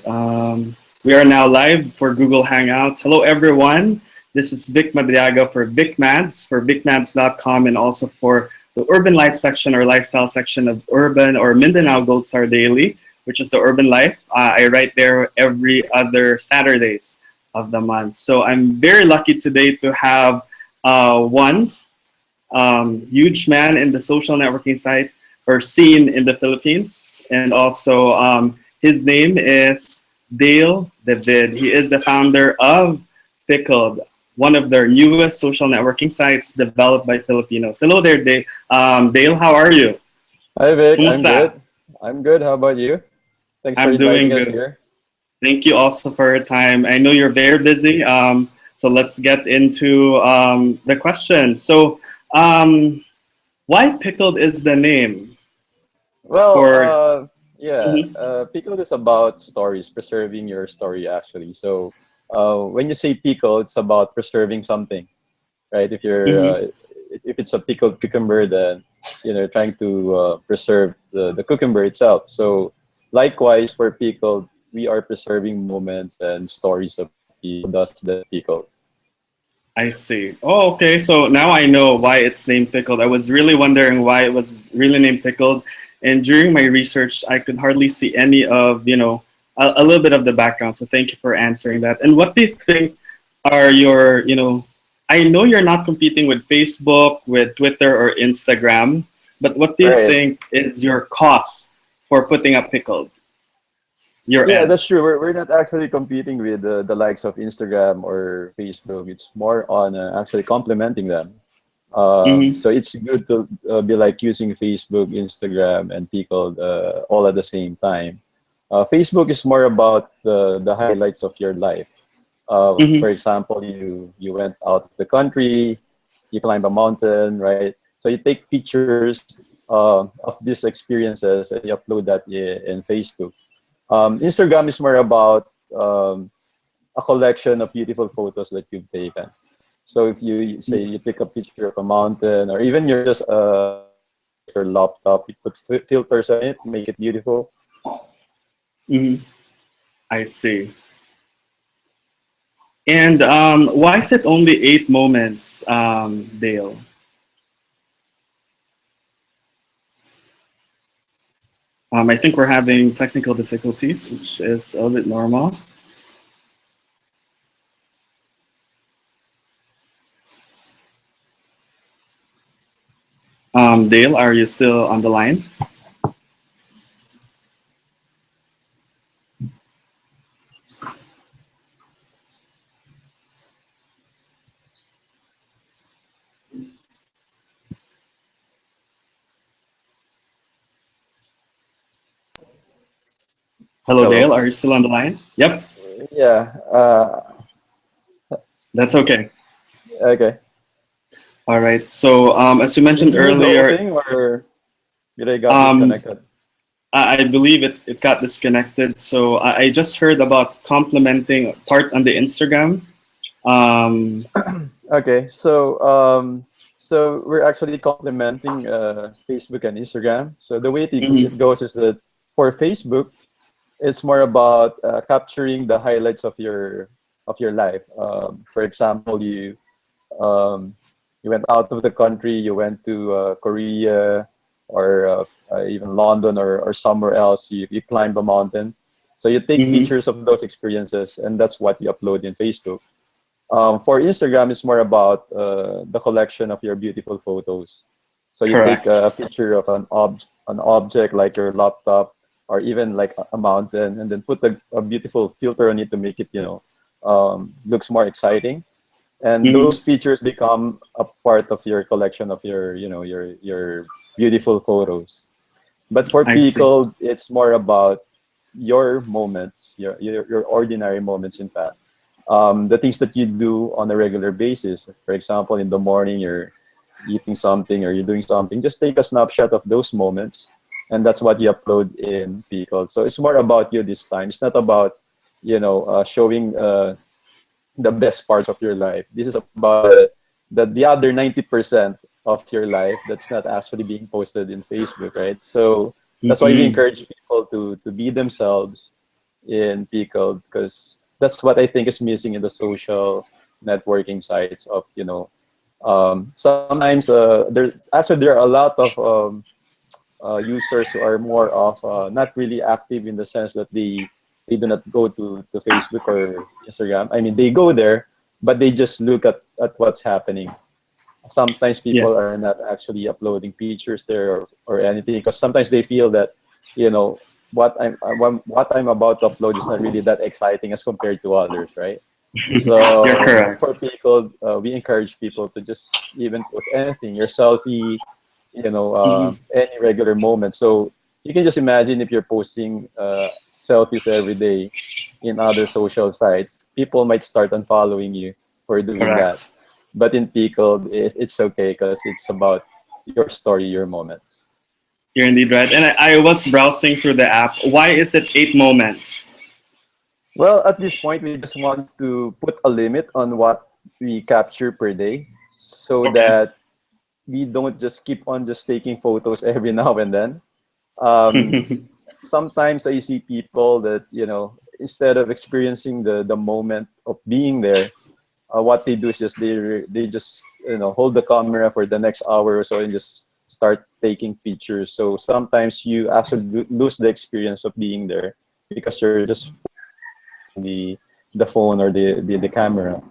We are now live for Google Hangouts. Hello, everyone. This is Vic Madriaga for Vic Mads, for vicmads.com, and also for the Urban Life section or lifestyle section of Urban or Mindanao Gold Star Daily, which is the Urban Life. I write there every other Saturdays of the month. So I'm very lucky today to have one huge man in the social networking site or scene in the Philippines, and also his name is Dale David. He is the founder of Pickld, one of their newest social networking sites developed by Filipinos. Hello there, Dale. Dale, how are you? Hi Vic, I'm Kumusta? good. I'm good. How about you? Thanks for I'm doing inviting us good. here. Thank you also for your time. I know you're very busy, so let's get into the question. So, why Pickld is the name Well, for? yeah, Mhm, Pickle is about stories, preserving your story actually. So, when you say pickle, it's about preserving something, right? mhm. If it's a pickled cucumber, then trying to preserve the cucumber itself. So, likewise for pickle, we are preserving moments and stories of people. Thus, the pickle. I see. Oh, okay. So now I know why it's named Pickled. I was really wondering why it was really named Pickled. And during my research, I could hardly see any of, a little bit of the background. So thank you for answering that. And what do you think are your, I know you're not competing with Facebook, with Twitter or Instagram, but what do you Right. think is your cost for putting up Pickled, your Yeah, that's edge? true. We're not actually competing with the likes of Instagram or Facebook. It's more on actually complementing them. Mm-hmm. So it's good to be like using Facebook, Instagram, and Pickle all at the same time. Facebook is more about the highlights of your life. For Mm-hmm. example, you went out of the country, you climb a mountain, right? So you take pictures of these experiences and you upload that in Facebook. Instagram is more about a collection of beautiful photos that you've taken. So if you say you take a picture of a mountain, or even you're just your laptop, you put filters on it, make it beautiful. Mm-hmm. I see. And why is it only 8 moments, Dale? I think we're having technical difficulties, which is a little bit normal. Dale, are you still on the line? Hello, Dale, Hello. are you still on the line? Yep, Yeah. that's okay. Okay. All right. So as you Did mentioned you hear the whole earlier, thing, or did I got um, disconnected? I believe it got disconnected. So I just heard about complementing part on the Instagram. Um, Okay. So we're actually complementing Facebook and Instagram. So the way it mhm, goes is that for Facebook, it's more about capturing the highlights of your life. For example, um, you went out of the country, you went to Korea or even London or somewhere else. You climbed a mountain, so you take mhm, pictures of those experiences, and that's what you upload in Facebook. For Instagram, it's more about the collection of your beautiful photos. So you take correct. a picture of an object like your laptop or even like a mountain, and then put a beautiful filter on it to make it, looks more exciting. And those Mhm, pictures become a part of your collection of your beautiful photos. But for I see. people, it's more about your moments, your ordinary moments, in fact. The things that you do on a regular basis. For example, in the morning, you're eating something or you're doing something, just take a snapshot of those moments. And that's what you upload in Pickle. So it's more about you this time. It's not about, showing the best parts of your life. This is about the other 90% of your life that's not actually being posted in Facebook, right? So that's why we Mhm, encourage people to be themselves, in Pickld, because that's what I think is missing in the social networking sites of, sometimes there are a lot of users who are more of not really active in the sense that they do not go to Facebook or Instagram. I mean, they go there, but they just look at what's happening. Sometimes Yeah, people are not actually uploading pictures there or anything, because sometimes they feel that, you know, what I'm about to upload is not really that exciting as compared to others, right? you're So correct. for people, we encourage people to just even post anything, your selfie, Mhm. any regular moment. So you can just imagine if you're posting selfies every day in other social sites, people might start unfollowing you for doing that. Correct. But in Pickle, it's okay because it's about your story, your moments. You're indeed right. And I was browsing through the app. Why is it 8 moments? Well, at this point, we just want to put a limit on what we capture per day so Okay. that we don't just keep on just taking photos every now and then. Um, Sometimes I see people that, instead of experiencing the moment of being there, what they do is just they just hold the camera for the next hour or so and just start taking pictures. So sometimes you actually lose the experience of being there because you're just using the phone or the camera.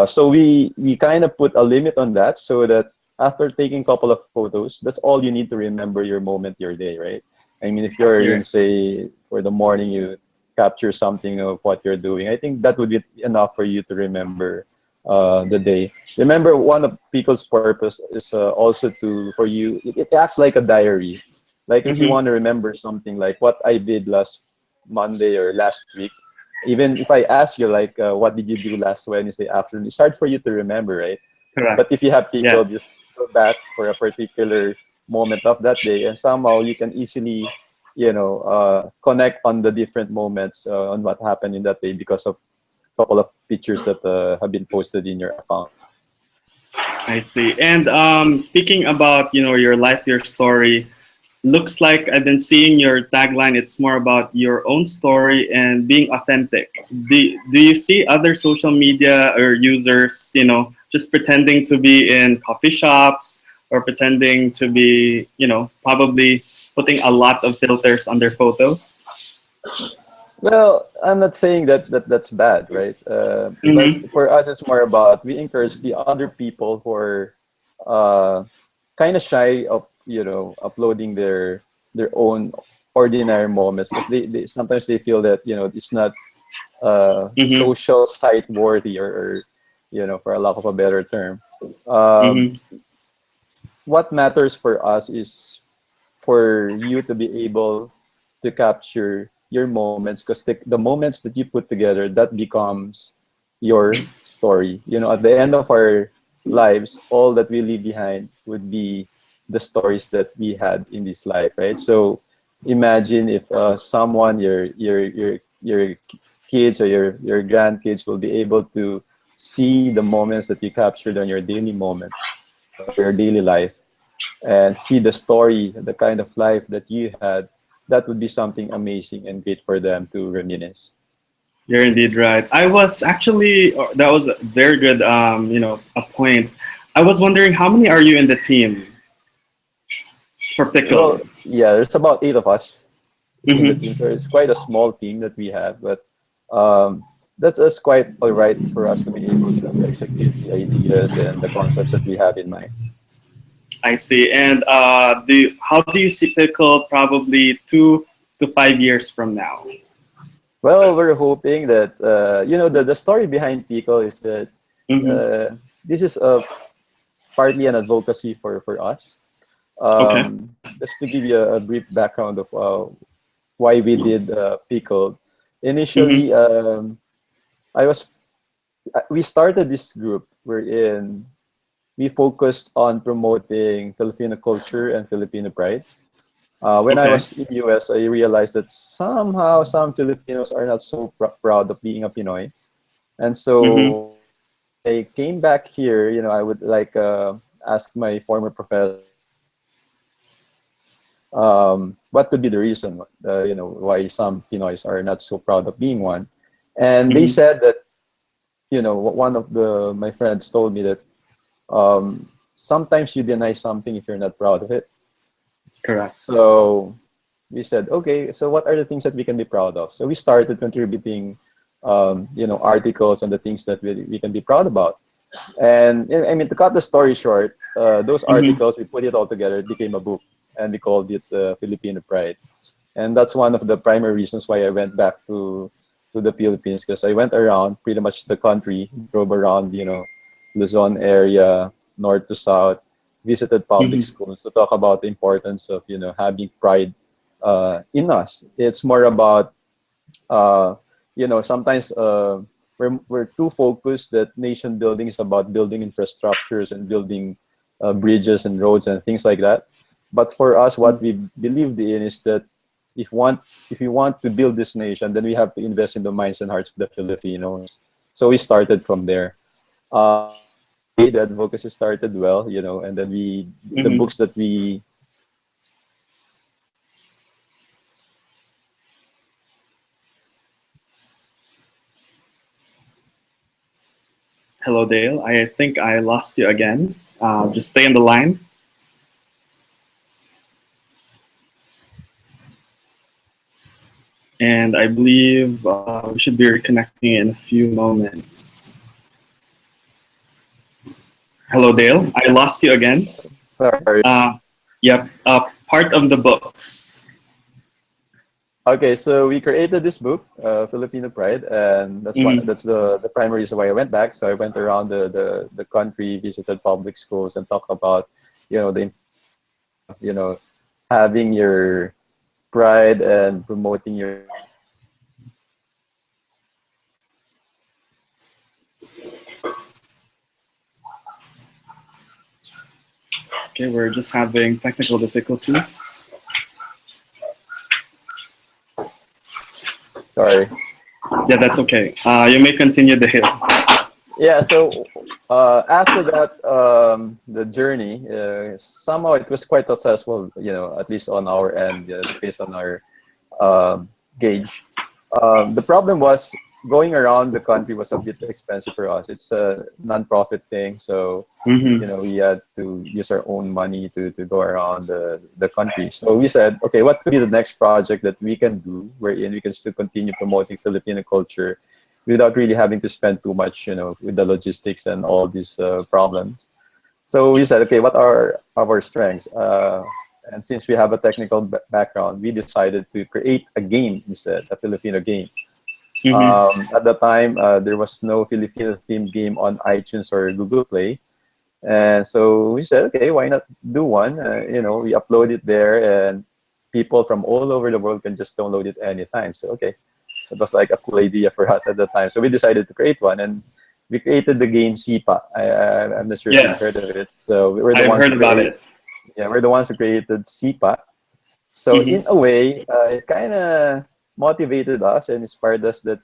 So we kind of put a limit on that so that after taking a couple of photos, that's all you need to remember your moment, your day, right? I mean, if you're You're in, say, for the morning, you capture something of what you're doing, I think that would be enough for you to remember the day. Remember, one of people's purpose is also for you, it acts like a diary. Like if you Mhm. want to remember something like what I did last Monday or last week, even if I ask you like, what did you do last Wednesday afternoon, it's hard for you to remember, right? But if you Correct. have people, Yes. just go back for a particular moment of that day, and somehow you can easily, connect on the different moments on what happened in that day because of a couple of pictures that have been posted in your account. I see. And speaking about your life, your story, looks like I've been seeing your tagline. It's more about your own story and being authentic. Do you see other social media or users, just pretending to be in coffee shops or pretending to be, probably putting a lot of filters on their photos? Well, I'm not saying that's bad, right? But Mm-hmm. for us, it's more about we encourage the other people who are uh, kind of shy of uploading their own ordinary moments because they sometimes they feel that it's not Mm-hmm. social site worthy or for a lack of a better term. Um, Mm-hmm. what matters for us is for you to be able to capture your moments because the moments that you put together that becomes your story. At the end of our lives, all that we leave behind would be the stories that we had in this life, right? So imagine if someone your kids or your grandkids will be able to see the moments that you captured on your daily moment or your daily life and see the story, the kind of life that you had, that would be something amazing and great for them to reminisce. You're indeed right. I was actually, that was a very good, a point. I was wondering how many are you in the team for Well, Pickle? yeah, there's about 8 of us in the team, Mm-hmm. so it's quite a small team that we have, but um, that's quite all right for us to be able to execute the ideas and the concepts that we have in mind. I see. And how do you see Pickle probably 2 to 5 years from now? Well, we're hoping that the story behind Pico is that Mm-hmm. this is partly an advocacy for us. Okay. Just to give you a brief background of why we did Pickle. Initially, Mm-hmm. I was we started this group wherein we focused on promoting Filipino culture and Filipino pride. When I Okay. was in US, I realized that somehow some Filipinos are not so proud of being a Pinoy. And Mm-hmm. so I came back here, I would like ask my former professor what could be the reason, why some Pinoys are not so proud of being one. And they Mm-hmm. said that, one of my friends told me that sometimes you deny something if you're not proud of it. Correct. So we said, okay, so what are the things that we can be proud of? So we started contributing, articles on the things that we can be proud about. And I mean, to cut the story short, those Mm-hmm. articles, we put it all together, it became a book, and we called it Filipino Pride. And that's one of the primary reasons why I went back to the Philippines, because I went around pretty much the country, drove around, Luzon area, north to south, visited public Mm-hmm. schools to talk about the importance of, having pride in us. It's more about, sometimes we're too focused that nation building is about building infrastructures and building bridges and roads and things like that. But for us, what we believed in is that if we want to build this nation, then we have to invest in the minds and hearts of the Filipinos. So we started from there. The advocacy started well, and then the Mm-hmm. books that we. Hello, Dale. I think I lost you again. Just stay on the line. And I believe we should be reconnecting in a few moments. Hello, Dale. I lost you again. Sorry. Yep. Part of the books. Okay, so we created this book, Filipino Pride, and Mm-hmm. that's the primary reason why I went back. So I went around the country, visited public schools, and talked about, the you know having your pride and promoting your. Okay, we're just having technical difficulties. Sorry. Yeah, that's okay. You may continue the hill. Yeah. So after that, the journey, somehow it was quite successful. At least on our end, based on our gauge. The problem was going around the country was a bit expensive for us. It's a non-profit thing, so Mm-hmm. we had to use our own money to go around the country. So we said, okay, what could be the next project that we can do wherein we can still continue promoting Filipino culture without really having to spend too much, with the logistics and all these problems. So we said, okay, what are our strengths? And since we have a technical background, we decided to create a game instead, a Filipino game. Mm-hmm. At the time, there was no Filipino themed game on iTunes or Google Play. And so we said, okay, why not do one? We upload it there, and people from all over the world can just download it anytime. So, okay, so it was like a cool idea for us at the time. So we decided to create one, and we created the game SIPA. I'm not sure if you've heard Yes, of it. So we were the I've ones who heard about created. it. Yeah, we're the ones who created SIPA. So Mm-hmm. in a way, it kind of motivated us and inspired us that,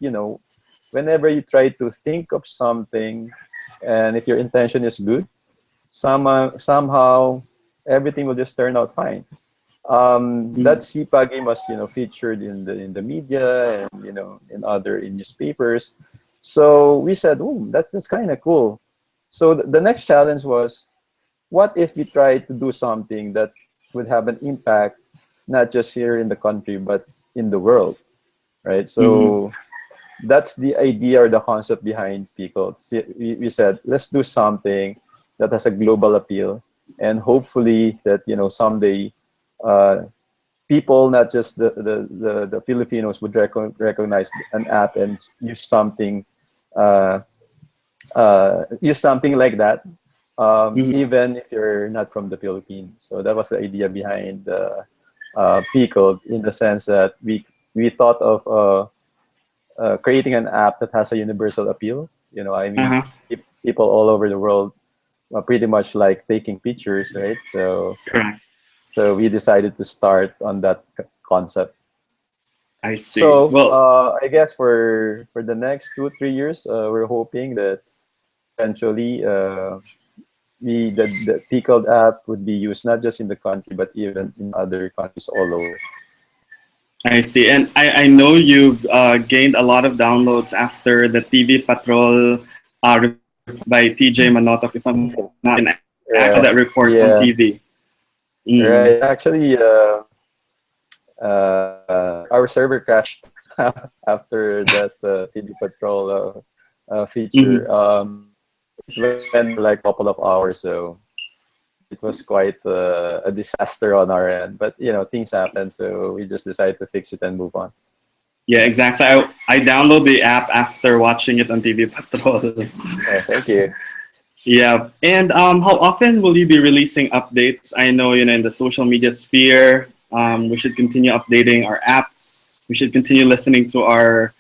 whenever you try to think of something, and if your intention is good, somehow everything will just turn out fine. That SIPA game was, featured in the media and, in newspapers. So we said, oh, that's kind of cool. So the next challenge was, what if we try to do something that would have an impact not just here in the country but in the world, right? Mm-hmm. So that's the idea or the concept behind Pickld. We said, let's do something that has a global appeal, and hopefully that, someday, uh, people, not just the Filipinos, would recognize an app and uh, use something like that, Mm-hmm. even if you're not from the Philippines. So that was the idea behind Pickld, in the sense that we thought of creating an app that has a universal appeal. I mean, Uh-huh. people all over the world pretty much like taking pictures, right? Correct. So we decided to start on that concept. I see. So Well, I guess for the next 2 3 years, we're hoping that eventually the Pickld app would be used not just in the country but even in other countries all over. I see. And I know you've gained a lot of downloads after the TV Patrol by TJ Manotok, if I'm not in that report on Yeah, TV. Mm. right. Actually, our server crashed after that TV Patrol feature. Mm-hmm. It went for like a couple of hours, so it was quite a disaster on our end. But you know, things happen, so we just decided to fix it and move on. Yeah, exactly. I download the app after watching it on TV Patrol. Thank you. Yeah. And how often will you be releasing updates? I know, you know, in the social media sphere, we should continue updating our apps. We should continue listening to our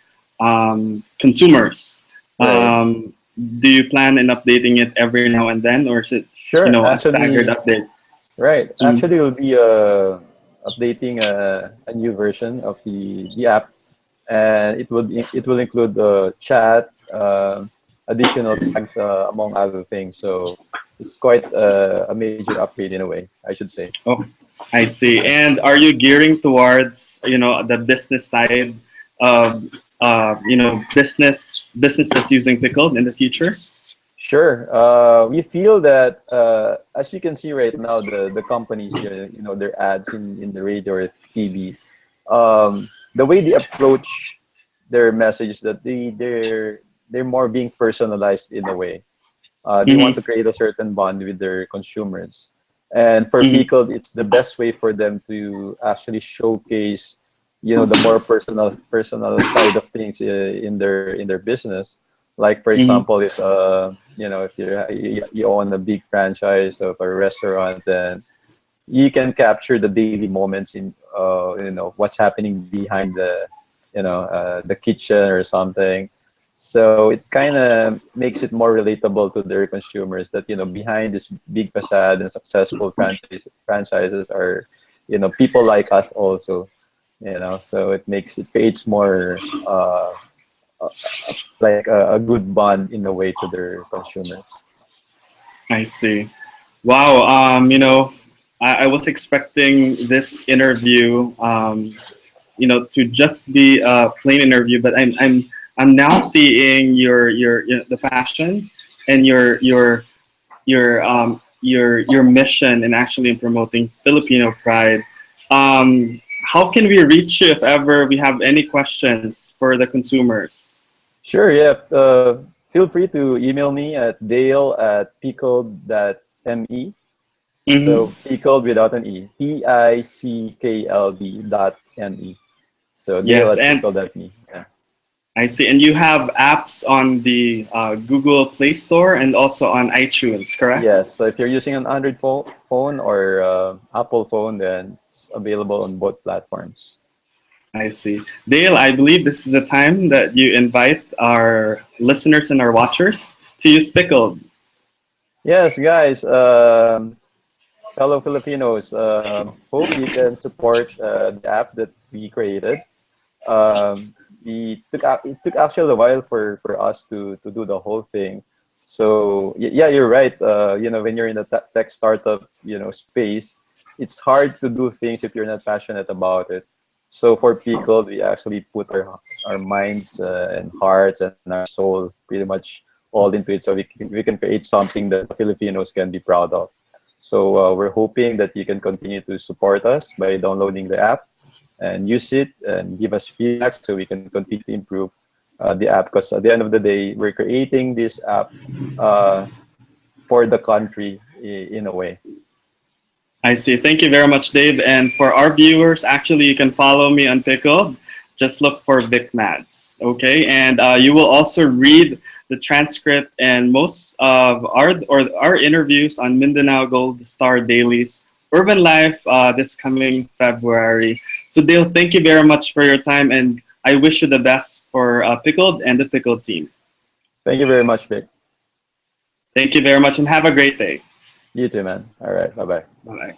consumers. Right. Do you plan in updating it every now and then, or is it, you Sure. know, a staggered update? Right. Mm. Actually, we'll be updating a new version of the app, and it will include chat, additional tags, among other things. So it's quite a major upgrade in a way, I should say. Oh, I see. And are you gearing towards, you know, the business side of, you know, businesses using Pickle in the future? Sure. We feel that, as you can see right now, the companies, you know, their ads in the radio or TV, the way they approach their message, that they're more being personalized in a way. They want to Mm-hmm. create a certain bond with their consumers, and for Mm-hmm. people, it's the best way for them to actually showcase, you know, the more personal side of things in their business. Like for Mm-hmm. example, if you know, if you own a big franchise of a restaurant, then you can capture the daily moments in you know, what's happening behind the, you know, the kitchen or something. So it kind of makes it more relatable to their consumers that, you know, behind this big facade and successful franchises are, you know, people like us also, you know. So it creates more uh, like a good bond in a way to their consumers. I see. Wow. You know, I was expecting this interview, you know, to just be a plain interview, but I'm now seeing your the passion and your mission in actually in promoting Filipino pride. How can we reach you if ever we have any questions for the consumers? Sure, yeah. Feel free to email me at dale@pickld.me. Mm-hmm. So Pickld without an E. Pickld.me. So Dale Yes, at and pickle.me. Yeah. I see. And you have apps on the Google Play Store and also on iTunes, correct? Yes. So if you're using an Android phone or Apple phone, then it's available on both platforms. I see. Dale, I believe this is the time that you invite our listeners and our watchers to use Pickle. Yes, guys. Fellow Filipinos, hope you can support the app that we created. It took actually a while for us to do the whole thing. So yeah, you're right. You know, when you're in the tech startup, you know, space, it's hard to do things if you're not passionate about it. So for Pickle, we actually put our minds and hearts and our soul pretty much all into it, so we can create something that Filipinos can be proud of. So we're hoping that you can continue to support us by downloading the app and use it and give us feedback so we can continue to improve the app. Because at the end of the day, we're creating this app uh, for the country in a way. I see. Thank you very much, Dave. And for our viewers, actually, you can follow me on Pickle. Just look for Vic Mads. Okay, and you will also read the transcript and most of our interviews on Mindanao Gold Star Dailies Urban Life this coming February. So Dale, thank you very much for your time, and I wish you the best for Pickled and the Pickled team. Thank you very much, Vic. Thank you very much, and have a great day. You too, man. All right. Bye bye. Bye.